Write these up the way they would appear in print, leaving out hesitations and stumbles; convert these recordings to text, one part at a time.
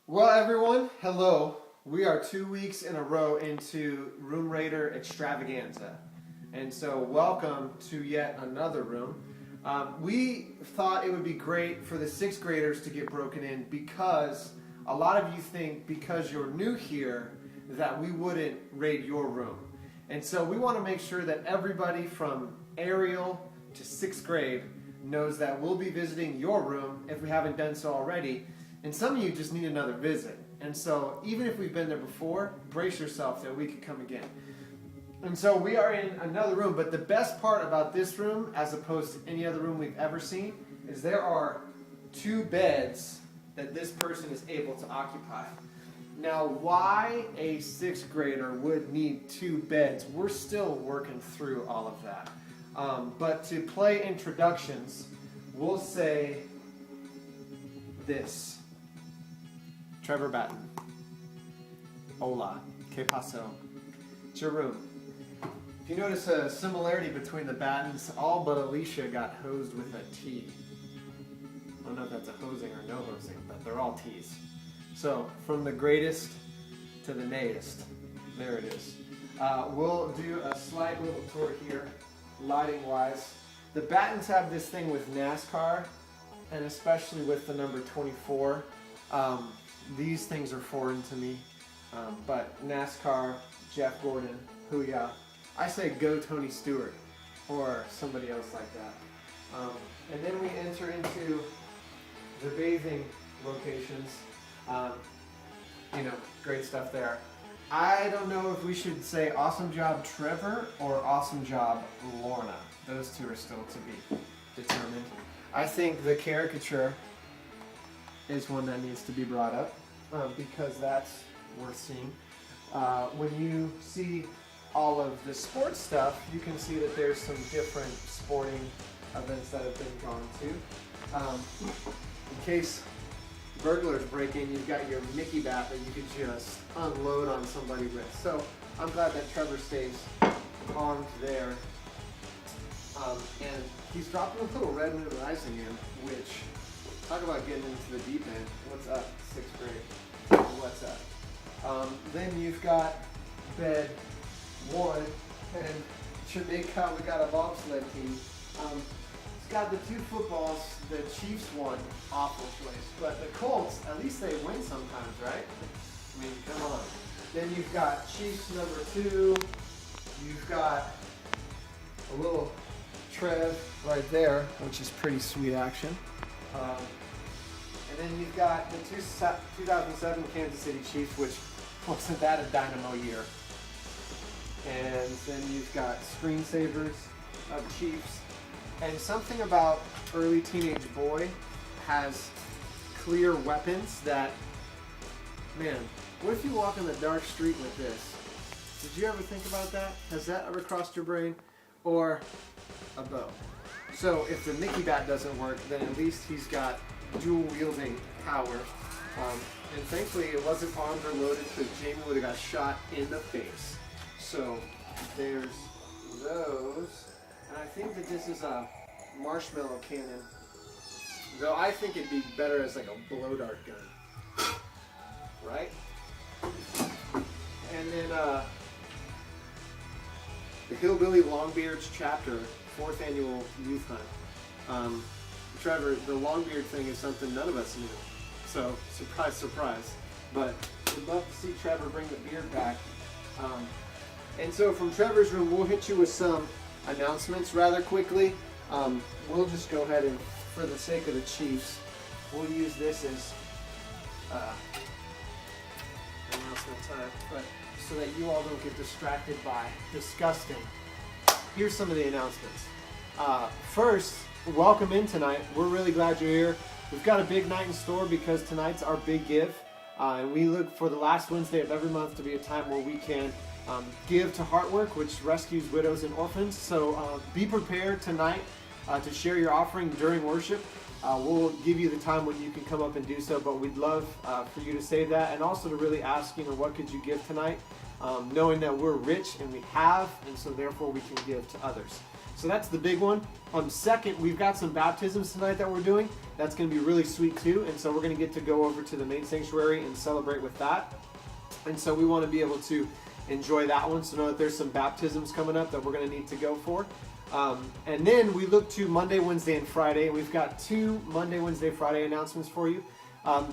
Well, everyone, hello. We are 2 weeks in a row into Room Raider Extravaganza. And so welcome to yet another room. We thought it would be great for the 6th graders to get broken in because a lot of you think because you're new here that we wouldn't raid your room. And so we want to make sure that everybody from Ariel to 6th grade knows that we'll be visiting your room if we haven't done so already. And some of you just need another visit. And so even if we've been there before, brace yourself that we could come again. And so we are in another room, but the best part about this room, as opposed to any other room we've ever seen, is there are 2 beds that this person is able to occupy. Now, why a 6th grader would need 2 beds, we're still working through all of that. But to play introductions, we'll say this. Trevor Batten. Hola. Que paso? It's your room. If you notice a similarity between the Battens, all but Alicia got hosed with a T. I don't know if that's a hosing or no hosing, but they're all T's. So, from the greatest to the nayest, there it is. We'll do a slight little tour here, lighting-wise. The Battens have this thing with NASCAR, and especially with the number 24. These things are foreign to me, but NASCAR, Jeff Gordon, hoo-yah. I say go Tony Stewart, or somebody else like that. And then we enter into the bathing locations. Great stuff there. I don't know if we should say awesome job Trevor or awesome job Lorna. Those 2 are still to be determined. I think the caricature is one that needs to be brought up because that's worth seeing. When you see all of the sports stuff, you can see that there's some different sporting events that have been gone to. In case burglars break in, you've got your Mickey bat that you could just unload on somebody with. So I'm glad that Trevor stays armed there. And he's dropping a little Red Moon Rising in, which, talk about getting into the deep end. What's up, 6th grade? What's up? Then you've got bed 1, and Jamaica, we got a bobsled team. It's got the 2 footballs. The Chiefs won, awful place. But the Colts, at least they win sometimes, right? I mean, come on. Then you've got Chiefs number 2. You've got a little Trev right there, which is pretty sweet action. And then you've got the 2007 Kansas City Chiefs, which wasn't that a dynamo year. And then you've got screensavers of Chiefs. And something about early teenage boy has clear weapons that, man, what if you walk on the dark street with this? Did you ever think about that? Has that ever crossed your brain? Or a bow. So if the Mickey bat doesn't work, then at least he's got dual wielding power. And thankfully it wasn't armed or loaded because Jamie would have got shot in the face. So there's those. And I think that this is a marshmallow cannon. Though I think it'd be better as like a blow dart gun. Right? And then the Hillbilly Longbeards chapter, 4th annual youth hunt. Trevor, the Longbeard thing is something none of us knew. So, surprise, surprise. But we'd love to see Trevor bring the beard back. And so from Trevor's room, we'll hit you with some announcements rather quickly. We'll just go ahead and, for the sake of the Chiefs, we'll use this as announcement time. But so that you all don't get distracted by disgusting. Here's some of the announcements. First, welcome in tonight. We're really glad you're here. We've got a big night in store because tonight's our big give. And we look for the last Wednesday of every month to be a time where we can give to Heartwork, which rescues widows and orphans. So be prepared tonight to share your offering during worship. We'll give you the time when you can come up and do so, but we'd love for you to say that and also to really ask, what could you give tonight? Knowing that we're rich and we have, and so therefore we can give to others. So that's the big one. Second, we've got some baptisms tonight that we're doing. That's going to be really sweet too. And so we're going to get to go over to the main sanctuary and celebrate with that. And so we want to be able to enjoy that one. So know that there's some baptisms coming up that we're going to need to go for. And then we look to Monday, Wednesday, and Friday. We've got 2 Monday, Wednesday, Friday announcements for you.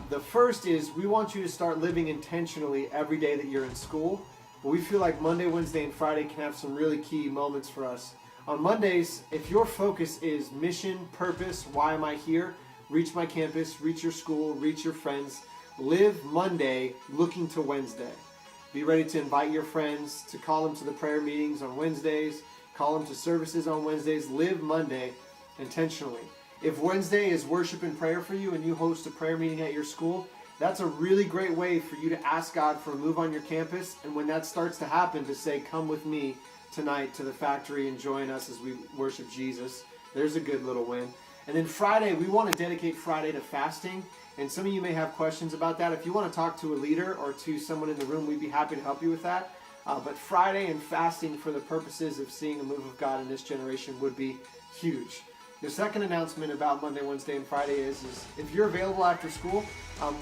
The first is we want you to start living intentionally every day that you're in school. But we feel like Monday, Wednesday, and Friday can have some really key moments for us. On Mondays, if your focus is mission, purpose, why am I here, reach my campus, reach your school, reach your friends, live Monday looking to Wednesday. Be ready to invite your friends, to call them to the prayer meetings on Wednesdays, call them to services on Wednesdays. Live Monday intentionally. If Wednesday is worship and prayer for you and you host a prayer meeting at your school, that's a really great way for you to ask God for a move on your campus. And when that starts to happen, to say, come with me tonight to the factory and join us as we worship Jesus. There's a good little win. And then Friday, we want to dedicate Friday to fasting. And some of you may have questions about that. If you want to talk to a leader or to someone in the room, we'd be happy to help you with that. But Friday and fasting for the purposes of seeing a move of God in this generation would be huge. The second announcement about Monday, Wednesday, and Friday is if you're available after school,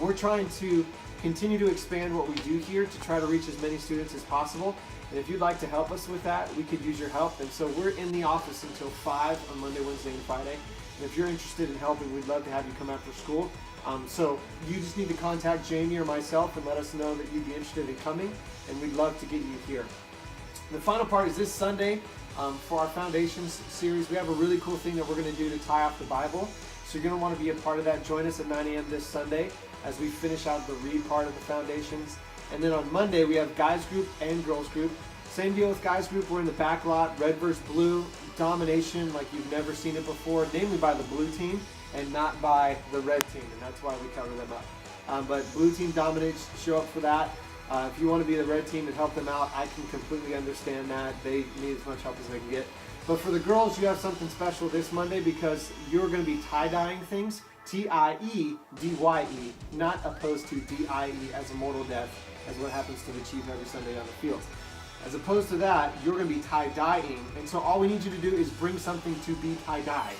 we're trying to continue to expand what we do here to try to reach as many students as possible. And if you'd like to help us with that, we could use your help. And so we're in the office until 5 on Monday, Wednesday, and Friday. And if you're interested in helping, we'd love to have you come after school. So you just need to contact Jamie or myself and let us know that you'd be interested in coming, and we'd love to get you here. The final part is this Sunday for our Foundations series. We have a really cool thing that we're going to do to tie off the Bible. So you're going to want to be a part of that. Join us at 9 a.m. this Sunday as we finish out the read part of the Foundations. And then on Monday, we have guys group and girls group. Same deal with guys group. We're in the back lot, red versus blue, domination like you've never seen it before, namely by the blue team and not by the red team, and that's why we cover them up. But blue team dominates, show up for that. If you want to be the red team and help them out, I can completely understand that. They need as much help as they can get. But for the girls, you have something special this Monday because you're going to be tie-dyeing things, T-I-E-D-Y-E, not opposed to D-I-E as a mortal death, as what happens to the chief every Sunday on the field. As opposed to that, you're going to be tie-dyeing, and so all we need you to do is bring something to be tie-dyed.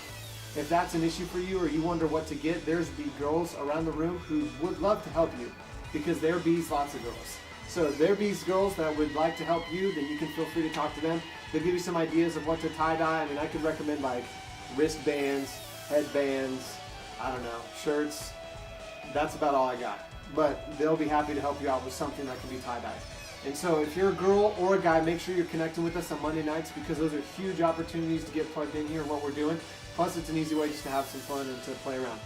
If that's an issue for you or you wonder what to get, there's bee girls around the room who would love to help you because they're bees, lots of girls. So if there are bees girls that would like to help you, then you can feel free to talk to them. They'll give you some ideas of what to tie-dye. I mean, I could recommend like wristbands, headbands, I don't know, shirts. That's about all I got. But they'll be happy to help you out with something that can be tie-dyed. And so if you're a girl or a guy, make sure you're connecting with us on Monday nights because those are huge opportunities to get plugged in here and what we're doing. Plus, it's an easy way just to have some fun and to play around.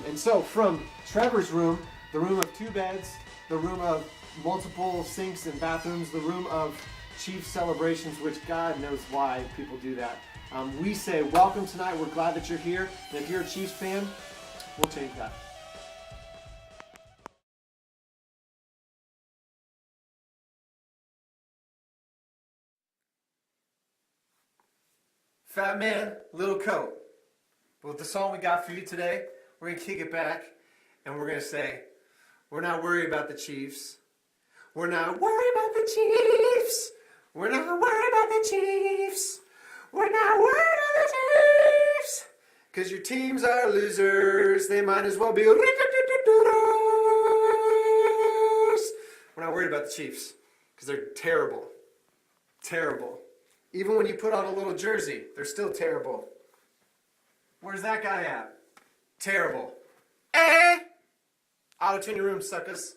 And so from Trevor's room, the room of 2 beds, the room of multiple sinks and bathrooms, the room of chief celebrations, which God knows why people do that. We say welcome tonight. We're glad that you're here. And if you're a Chiefs fan, we'll change that. Fat man, little coat. But with the song we got for you today, we're going to kick it back and we're going to say, we're not worried about the Chiefs. We're not worried about the Chiefs. We're not worried about the Chiefs. We're not worried about the Chiefs. Because your teams are losers. They might as well be losers. We're not worried about the Chiefs. Because they're terrible. Terrible. Even when you put on a little jersey, they're still terrible. Where's that guy at? Terrible. Auto-tune your room, suckers.